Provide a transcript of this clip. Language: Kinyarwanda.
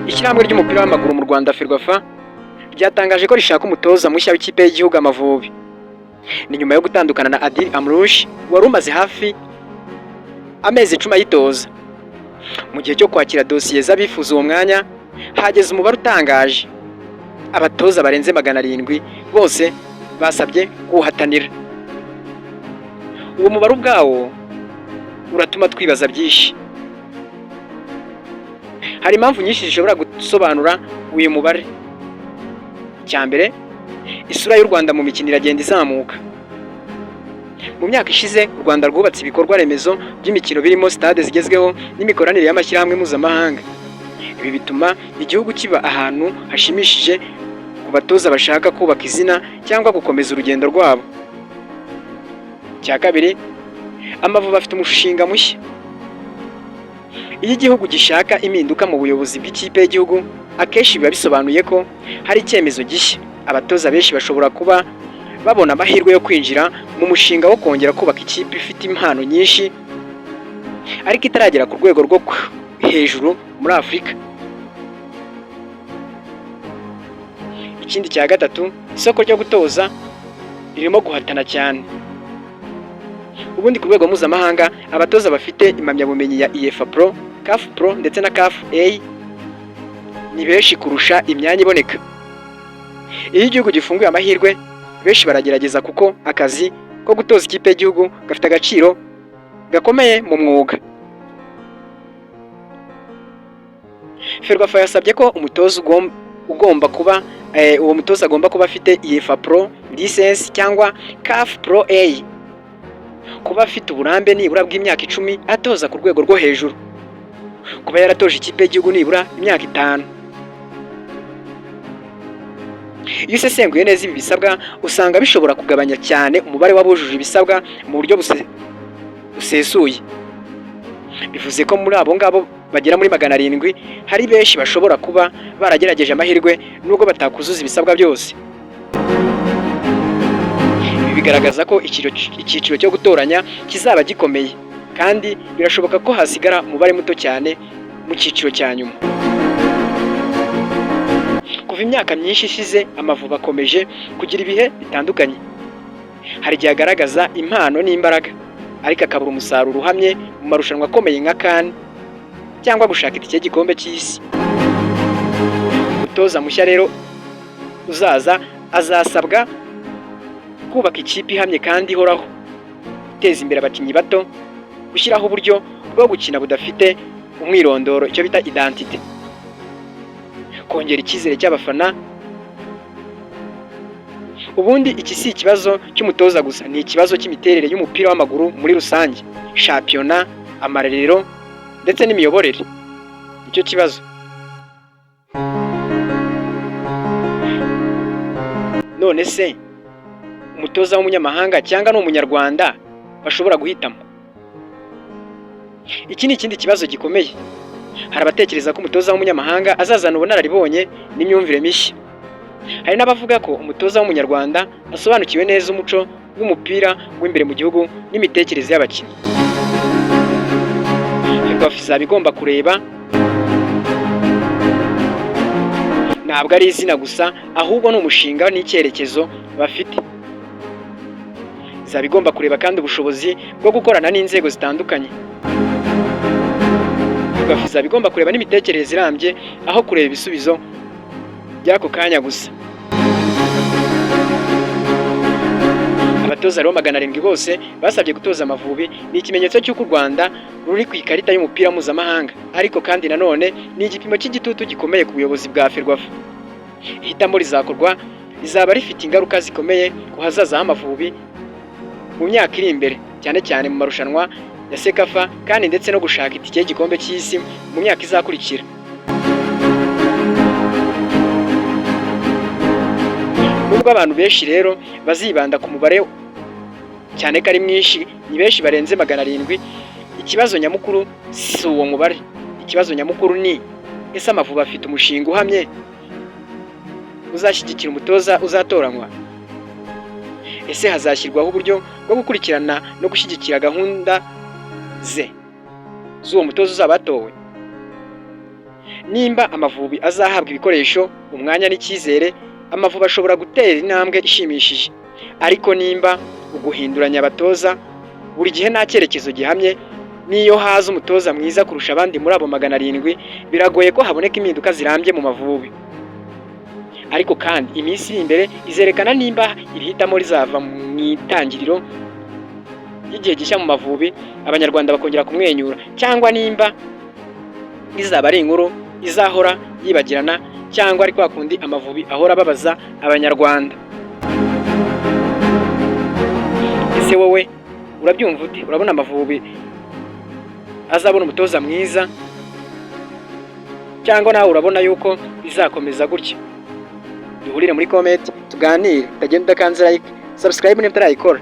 Ishyirahamwe ry'umupira w'amaguru mu Rwanda Ferwafa ryatangaje ko rishaka umutoza mushya w'ikipe y'igihugu Amavubi. Ni nyuma yo gutandukana na Adil Amrouche wari umaze hafi amezi 10 ayitoza. Mu gihe cyo kwakira dosiye z'abifuza uwo mwanya, hageze umubare utangaje. Abatoza barenze 700 bose basabye kuhatanira. Uwo mubare ubwawo uratuma twibaza byinshi. Hari impamvu nyinshi zishobora gusobanura uyu mubare. Cyambere, isura y'u Rwanda mu mikino iragenda izamuka. Mu myaka ishize, u Rwanda rwubatse ibikorwa remezo by'imikino birimo stade zigezweho n'imikoranire y'amashyirahamwe mpuzamahanga. Ibi bituma igihugu kiba ahantu hashimishije ku batoza bashaka kubaka izina cyangwa gukomeza urugendo rwabo. Cya kabiri, Amavubi afite umushinga mushya. Iyo igihugu gishaka impinduka mu buyobozi bw'ikipe y'igihugu, akenshi biba bisobanuye ko hari icyemezo gishya. Abatoza benshi bashobora kuba babona amahirwe yo kwinjira mu mushinga wo kongera kubaka ikipe ifite impano nyinshi ariko itaragera ku rwego rwo hejuru muri Afurika. Ikindi cya gatatu, isoko ryo gutoza ririmo guhatana cyane. Ubundi ku rwego mpuzamahanga, abatoza bafite impamyabumenyi ya UEFA Pro, CAF Pro ndetse na CAF A ni benshi kurusha imyanya iboneka. Iyo igihugu gifunguye amahirwe, benshi baragerageza kuko akazi ko gutoza ikipe y'igihugu gafite agaciro gakomeye mu mwuga. Ferwafa yasabye ko umutoza agomba kuba afite UEFA Pro license cyangwa CAF Pro A, kuba afite uburambe nibura bw'imyaka 10 atoza ku rwego rwo hejuru, kuba yaratoje ikipe y'igihugu nibura imyaka 5. Iyo usesenguye neza ibi bisabwa, usanga bishobora kugabanya cyane umubare w'abujuje ibisabwa mu buryo busesuye. Bivuze ko muri abo ngabo bagera muri 700 hari benshi bashobora kuba baragerageje amahirwe nubwo batakuzuza ibisabwa byose. Ibi bigaragaza ko icyiciro cyo gutoranya kizaba gikomeye, kandi birashoboka ko hasigara umubare muto cyane mu cyiciro cya nyuma. Kuva imyaka myinshi ishize, Amavubi akomeje kugira ibihe bitandukanye. Hari igihe agaragaza impano n'imbaraga, ariko akabura umusaruro uhamye mu marushanwa akomeye nka CAN cyangwa gushaka itike y'igikombe cy'isi. Umutoza mushya rero uzaza azasabwa kubaka ikipe ihamye kandi ihoraho, guteza imbere abakinnyi bato, gushyiraho uburyo bwo gukina budafite umwirondoro, icyo bita identity, kongera icyizere cy'abafana. Ubundi iki si ikibazo cy'umutoza gusa, ni ikibazo cy'imiterere y'umupira w'amaguru muri rusange, shampiyona, amarerero ndetse n'imiyoborere. Nicyo kibazo. None se umutoza w'umunyamahanga cyangwa n'umunyarwanda bashobora guhitamo? Iki ni ikindi kibazo gikomeye. Hari abatekereza ko umutoza w'umunyamahanga azazana ubunararibonye n'imyumvire mishya. Hari n'abavuga ko umutoza w'umunyarwanda asobanukiwe neza umuco w'umupira w'imbere mu gihugu n'imitekerereze y'abakinnyi. Ferwafa izaba igomba kureba ntabwo ari izina gusa, ahubwo ni umushinga n'icyerekezo bafite. Izaba igomba kureba kandi ubushobozi bwo gukorana n'inzego zitandukanye. Ferwafa izaba igomba kureba n'imitekerereze irambye aho kureba ibisubizo by'ako kanya gusa. Abatoza rero 700 bose basabye gutoza Amavubi ni ikimenyetso cy'uko u Rwanda ruri ku ikarita y'umupira mpuzamahanga, ariko kandi nanone ni igipimo cy'igitutu gikomeye ku buyobozi bwa Ferwafa. Ihitamo rizakorwa rizaba rifite ingaruka zikomeye ku hazaza h'Amavubi mu myaka iri imbere, cyane cyane mu marushanwa ya Sekafa kandi ndetse no gushaka itike y'igikombe cy'isi mu myaka izakurikira. Nubwo abantu benshi rero bazibanda ku mubare cyane ko ari mwinshi, ni benshi barenze 700, ikibazo nyamukuru si uwo mubare. Ikibazo nyamukuru ni ese Amavubi afite umushinga uhamye uzashyigikira umutoza uzatoranywa? Ese hazashyirwaho uburyo bwo gukurikirana no gushyigikira gahunda ze? z'uwo mutoza uzaba atowe. Nimba Amavubi azahabwa ibikoresho, umwanya n'icyizere, Amavubi ashobora gutera intambwe ishimishije. Ariko nimba uguhinduranya abatoza buri gihe nta cyerekezo gihamye, n'iyo haza umutoza mwiza kurusha abandi muri abo 700, biragoye ko haboneka impinduka zirambye mu Mavubi. Ariko kandi iminsi iri imbere izerekana nimba iri hitamo rizava mu itangiriro y'igihe gishya mu Mavubi, Abanyarwanda bakongera kumwenyura, cyangwa nimba izaba ari inkuru izahora yibagirana, cyangwa ari kwa kundi Amavubi ahora ababaza Abanyarwanda. Ese wowe urabyumva ute? Urabona Amavubi azabona umutoza mwiza, cyangwa nawe urabona yuko bizakomeza gutya? Duhurire muri comment tuganire, utagenda udakanze like, subscribe niba utarayikora.